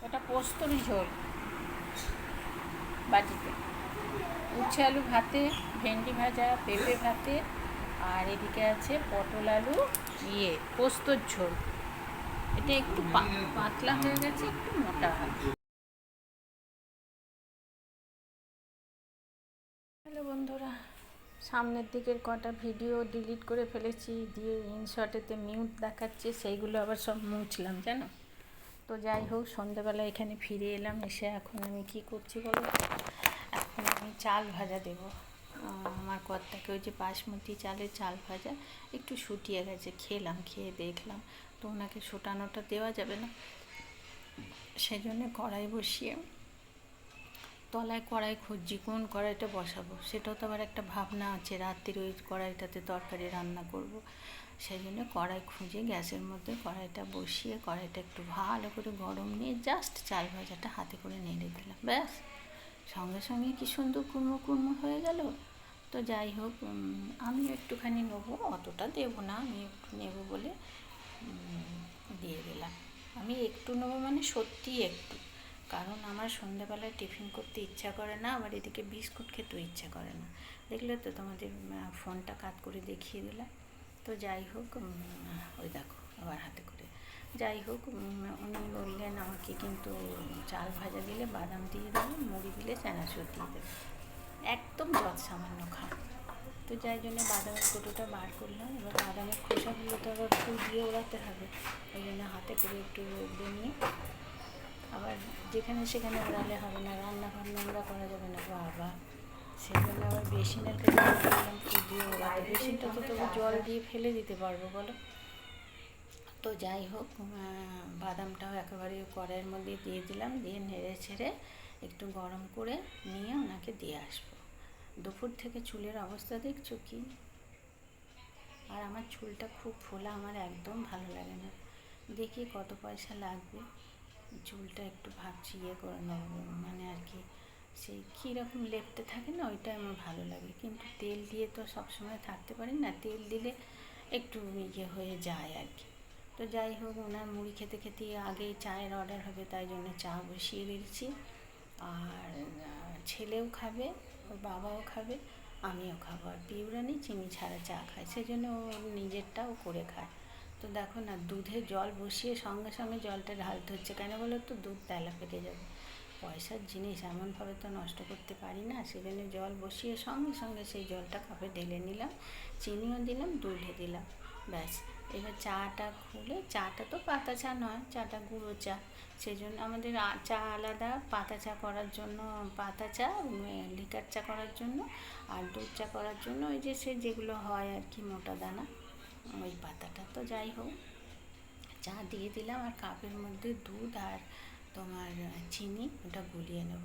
এটা পোস্তর ঝোল বাটিতে, উচ্ছে আলু ভাতে, ভেন্ডি ভাজা, পেঁপে ভাতে, আর এদিকে আছে পটল আলু পোস্তর ঝোল। এটা একটু পাতলা হয়ে গেছে, একটু মোটা হবে। হ্যালো বন্ধুরা, সামনের দিকের কটা ভিডিও ডিলিট করে ফেলেছি, দিয়ে ইনশর্টেতে মিউট দেখাচ্ছে, সেইগুলো আবার সব মুছলাম জানো। তো যাই হোক, সন্ধ্যেবেলা এখানে ফিরে এলাম, এসে এখন আমি কি করছি বলো। এখন আমি চাল ভাজা দেব আমার কর্তাকে। ওই যে বাসমতি চালের চাল ভাজা একটু শুটিয়ে গেছে, খেয়ে দেখলাম তো ওনাকে শুটানোটা দেওয়া যাবে না, সেই জন্য কড়াই বসিয়ে তলায় কড়াই খুঁজছি, কোন কড়াইটা বসাবো সেটাও তো আবার একটা ভাবনা আছে। রাত্রির ওই কড়াইটাতে তরকারি রান্না করব, সেই জন্য কড়াই খুঁজে গ্যাসের মধ্যে কড়াইটা বসিয়ে কড়াইটা একটু ভালো করে গরম নিয়ে জাস্ট চাল ভাজাটা হাতে করে নেড়ে দিলাম, ব্যাস সঙ্গে সঙ্গে কী সুন্দর কুড়মো কুড়মো হয়ে গেল। তো যাই হোক, আমি একটুখানি নেবো, অতটা দেবো না, আমি একটু নেবো বলে দিয়ে দিলাম। আমি একটু নেবো মানে সত্যিই একটু, কারণ আমার সন্ধ্যাবেলায় টিফিন করতে ইচ্ছা করে না, আবার এদিকে বিস্কুট খেতেও ইচ্ছা করে না। দেখলে তো, তোমাদের ফোনটা কাট করে দেখিয়ে দিলাম। তো যাই হোক, ওই দেখো আবার হাতে করে। যাই হোক, উনি বললেন আমাকে কিন্তু চাল ভাজা দিলে বাদাম দিয়ে দেবে, মুড়ি দিলে চানাচুর দিয়ে দেবে, একদম সামান্য খাও। তো যাই জন্য বাদামের কৌটোটা বার করলাম। এবার বাদামের খোসাগুলো তো আবার ফুল দিয়ে ওড়াতে হবে, ওই জন্য হাতে করে একটু রোদ্রে নিয়ে, আবার যেখানে সেখানে ওড়ালে হবে না, রান্নাঘর নোংরা করা যাবে না বাবা, সেই জন্য আবার বেসিনের কাছে বললাম ফুল দিয়ে ওড়াতে। বেসিনটা তো তবু জল দিয়ে ফেলে দিতে পারবো বলো। তো যাই হোক, বাদামটাও একেবারে কড়াইয়ের মধ্যে দিয়ে দিলাম, দিয়ে নেড়ে ছেড়ে একটু গরম করে নিয়ে ওনাকে দিয়ে আসবো। দুপুর থেকে চুলের অবস্থা দেখছো কি, আর আমার চুলটা খুব ফোলা, আমার একদম ভালো লাগে না। দেখি কত পয়সা লাগবে, চুলটা একটু ভাবছি করে নেবো, মানে আর কি সেই কীরকম লেপটে থাকে না, ওইটা আমার ভালো লাগে, কিন্তু তেল দিয়ে তো সবসময় থাকতে পারি না, তেল দিলে একটু হয়ে যায় আর কি। তো যাই হোক, ওনার মুড়ি খেতে খেতে আগেই চায়ের অর্ডার হবে, তাই জন্য চা বসিয়ে দিয়েছি। আর ছেলেও খাবে, ওর বাবাও খাবে, আমিও খাবো। আর পিউরানি চিনি ছাড়া চা খায়, সেই জন্য ও নিজেরটাও করে খায়। তো দেখো না, দুধে জল বসিয়ে সঙ্গে সঙ্গে জলটা ঢালতে হচ্ছে, কেন বলো তো, দুধ তেলা পেকে যাবে। পয়সার জিনিস এমনভাবে তো নষ্ট করতে পারি না, সেজন্য জল বসিয়ে সঙ্গে সঙ্গে সেই জলটা কাপে ঢেলে নিলাম, চিনিও দিলাম, দুধে দিলাম, ব্যাস। এবার চাটা খুলে, চাটা তো পাতা চা নয়, চাটা গুঁড়ো চা, সেই জন্য আমাদের চা আলাদা, পাতা চা করার জন্য পাতা চা, লিকার চা করার জন্য, আর দুধ চা করার জন্য ওই যে সে যেগুলো হয় আর কি মোটা দানা, ওই পাতাটা। তো যাই হোক, চা দিয়ে দিলাম, আর কাপের মধ্যে দুধ আর তোমার চিনি ওটা গুলিয়ে নেব।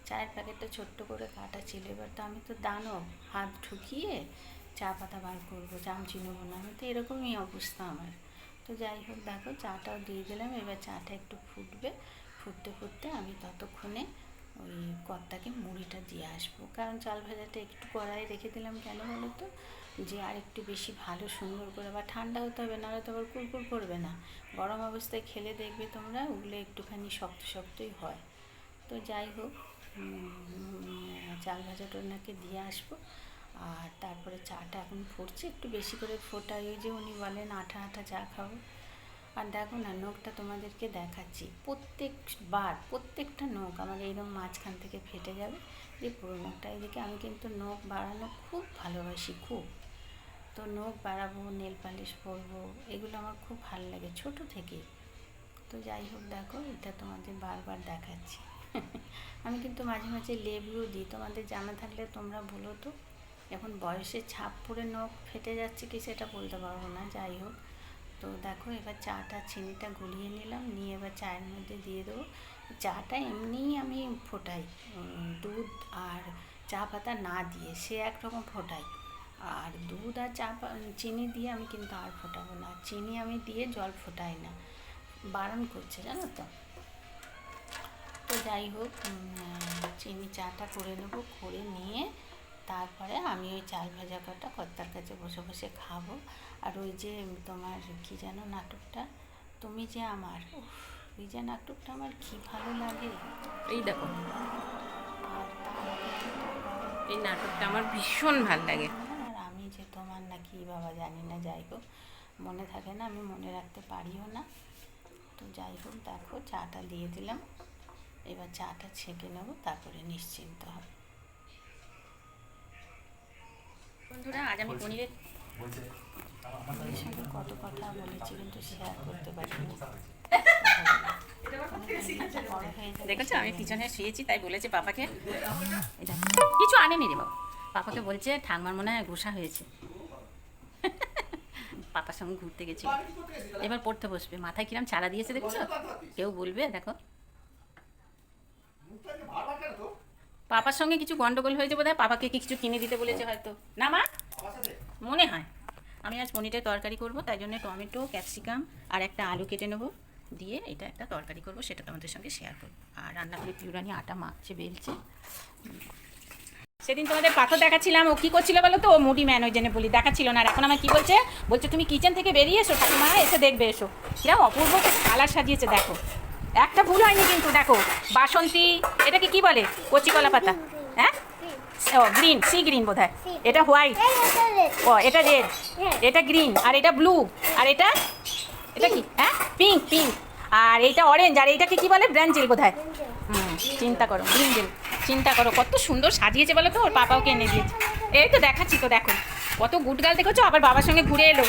চায়ের প্যাকেটটা ছোট্ট করে কাটা ছিল, এবার তো আমি তো দানব, হাত ঢুকিয়ে চা পাতা বার করবো, চামচি নেবো না, আমি তো এরকমই অবস্থা আমার। তো যাই হোক, দেখো চাটাও দিয়ে দিলাম, এবার চাটা একটু ফুটবে, ফুটতে ফুটতে আমি ততক্ষণে ওই কর্তাকে মুড়িটা দিয়ে আসবো, কারণ চাল ভাজাটা একটু কড়াই রেখে দিলাম, কেন বলো তো, যে আর একটু বেশি ভালো সুন্দর করে, বা ঠান্ডা হতে হবে, নাহলে তো আবার কুরকুর করবে না। গরম অবস্থায় খেলে দেখবে তোমরা, ওগুলো একটুখানি শক্ত শক্তই হয়। তো যাই হোক, চাল ভাজাটা ওনাকে দিয়ে আসবো। আর তারপরে চাটা এখন ফুটছে, একটু বেশি করে ফোটাই, ওই যে উনি বলেন আঠা আঠা চা খাবো। আর দেখো না, নখটা তোমাদেরকে দেখাচ্ছি, প্রত্যেকটা নখ আমার এইরকম মাঝখান থেকে ফেটে যাবে, যে পুরো নখটা। এদিকে আমি কিন্তু নখ বাড়ানো খুব ভালোবাসি, খুব। তো নখ বাড়াবো, নেল পালিশ পরবো, এগুলো আমার খুব ভালো লাগে ছোটো থেকেই। তো যাই হোক, দেখো এটা তোমাদের বারবার দেখাচ্ছি। আমি কিন্তু মাঝে মাঝে লেবুও দিই, তোমাদের জানা থাকলে তোমরা বলো তো। এখন বয়সের ছাপ পড়ে নখ ফেটে যাচ্ছে কি সেটা বলতে পারবো না, যাই হোক। তো দেখো, এবার চাটা চিনিটা গুলিয়ে নিলাম, নিয়ে এবার চায়ের মধ্যে দিয়ে দেবো। চাটা এমনিই আমি ফোটাই, দুধ আর চা পাতা না দিয়ে, সে একরকম ফোটাই। আর দুধ আর চিনি দিয়ে আমি কিন্তু আর ফোটাবো না, চিনি আমি দিয়ে জল ফোটাই না, বারণ করছে জানো তো। তো যাই হোক, চিনি চাটা করে নেবো, করে নিয়ে তারপরে আমি ওই চাল ভাজা কটা কর্তার কাছে বসে বসে খাবো। আর ওই যে তোমার কি যেন নাটকটা, তুমি যে আমার, ওই যে নাটকটা আমার কি ভালো লাগে। এই দেখো, আর এই নাটকটা আমার ভীষণ ভাল লাগে। আর আমি যে তোমার না কি বাবা জানি না, যাই হোক মনে থাকে না, আমি মনে রাখতে পারিও না। তো যাই হোক দেখো চাটা দিয়ে দিলাম, এবার চাটা ছেঁকে নেবো, তারপরে নিশ্চিন্ত হব। বন্ধুরা, আজ আমি পনিরের সঙ্গে কত কথা বলেছি কিন্তু শেয়ার করতে পারিনি। দেখেছো আমি পিছনে শুয়েছি, তাই বলেছে পাপাকে কিছু আনেনি রে বাবা। পাপাকে বলছে ঠাকমার মনে হয় গোসা হয়েছে। পাপার সঙ্গে ঘুরতে গেছিল, এবার পড়তে বসবে। মাথায় কিরম চারা দিয়েছে দেখছো, কেউ বলবে। দেখো পাপার সঙ্গে কিছু গন্ডগোল হয়েছে বোধ হয়, পাপাকে কিছু কিনে দিতে বলেছে হয়তো, না মা মনে হয়। আমি আজ পনিরের তরকারি করব, তাই জন্য টমেটো, ক্যাপসিকাম আর একটা আলু কেটে নেবো, দিয়ে এটা একটা তরকারি করব, সেটা তোমাদের সঙ্গে শেয়ার করবো। আর রান্না করে পিউরানি আটা মাখছে, বেলছে। সেদিন তোমাদের পাথর দেখাচ্ছিলাম, ও কী করছিল বলো তো, ও মুডি ম্যান, ওই জন্য বলি দেখাচ্ছিল না। আর এখন আমার কী বলছে, বলছে তুমি কিচেন থেকে বেরিয়ে এসো ঠাকুমা, এসে দেখবে এসো। কিরম অপূর্ব কালার সাজিয়েছে দেখো, একটা ভুল হয়নি কিন্তু। দেখো বাসন্তী, এটাকে কি বলে, কচি কলা পাতা, হ্যাঁ ও গ্রিন, সি গ্রিন বোধ হয়। এটা হোয়াইট, ও এটা রেড, এটা গ্রিন, আর এটা ব্লু, আর এটা এটা কি, হ্যাঁ পিঙ্ক, পিঙ্ক, আর এইটা অরেঞ্জ, আর এইটাকে কি বলে, ব্রাঞ্জেল বোধ হয়। চিন্তা করো, ব্রিঞ্জেল, চিন্তা করো কত সুন্দর সাজিয়েছে বলো তো, ওর পাপাওকে এনে দিয়েছে। এই তো দেখাচ্ছি তো, দেখো কত গুটগাল দেখেছো, আবার বাবার সঙ্গে ঘুরে এলো।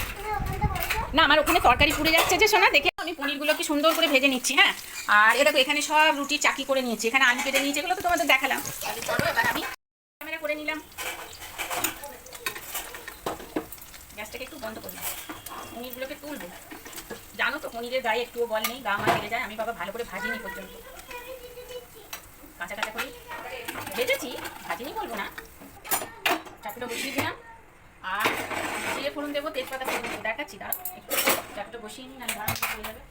না আমার ওখানে তরকারি পুড়ে যাচ্ছে যে সোনা, দেখে আমি পনিরগুলোকে সুন্দর করে ভেজে নিচ্ছি। হ্যাঁ, আর এ দেখো এখানে সব রুটি চাকি করে নিয়েছি, এখানে আলু কেটে নিয়েছি, এগুলো তো তোমাদের দেখালাম। তাহলে চলো এবার আমি ক্যামেরা করে নিলাম, গ্যাসটাকে একটু বন্ধ করলাম, পনিরগুলোকে তুলবো। জানো তো পনিরের গায়ে একটুও বল নেই, গা আমার লেগে যায়। আমি বাবা ভালো করে ভাজিনি পর্যন্ত, কাঁচা কাঁচা করে ভেজেছি, ভাজিনি বলবো না। চাটুটা বসিয়ে দিলাম, আর জিরে ফোড়ন দেবো, তেজপাতা ফোড়ন দেবো, দেখাচ্ছি। দাঁড়া একটু চাটুটা বসিয়ে নিই, না দাঁড়া হয়ে যাবে।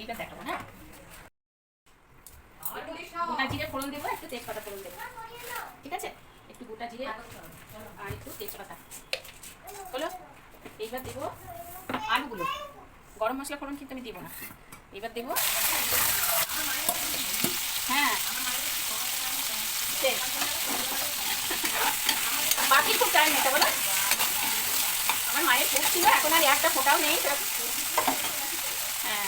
এইটা দেখাবো, হ্যাঁ গোটা জিরে ফোড়ন দেবো, একটু তেজপাতা ফোড়ন দেবো, ঠিক আছে? একটু গোটা জিরে আর একটু তেজপাতা হলো। এইবার দেবো আলুগুলো, গরম মশলা ফোড়ন কিন্তু আমি দেবো না। এবার দেবো, হ্যাঁ বাকি খুব টাইম নিতে বলো। আমার মায়ের খুব ছিল, এখন আর একটা ফোটাও নেই। হ্যাঁ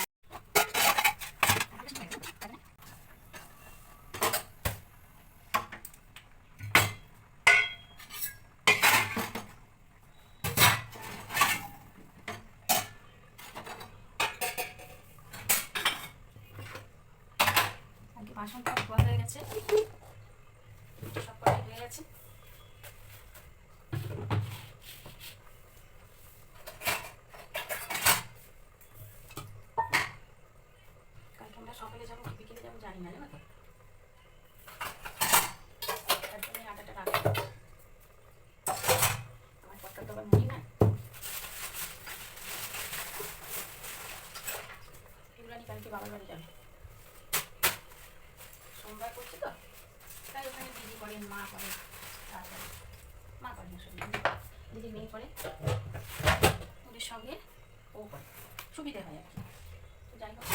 বাসনটা ধোয়া হয়ে গেছে, সব কটাই হয়ে গেছে। কালকে আমরা সকালে যাবো কি বিকেলে যাবো জানি না, জানো তো, তার জন্য আটাটা রাখবো। আমার কথা তো আবার মনে না, এগুলো কালকে বাবার বাড়ি যাবে, সোমবার করছে তো, তাই ওখানে দিদি করেন, মা করেন, তারপরে মা করেন দিদি মেয়ে করে, ওদের সঙ্গে ও করে, সুবিধে হয় আর কি। তো যাই হোক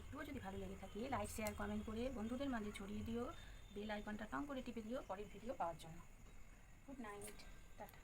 একটুও যদি ভালো লেগে থাকে লাইক শেয়ার কমেন্ট করে বন্ধুদের মাঝে ছড়িয়ে দিও, বেল আইকনটা টং করে টিপে দিও পরের ভিডিও পাওয়ার জন্য। Good night. টাটা।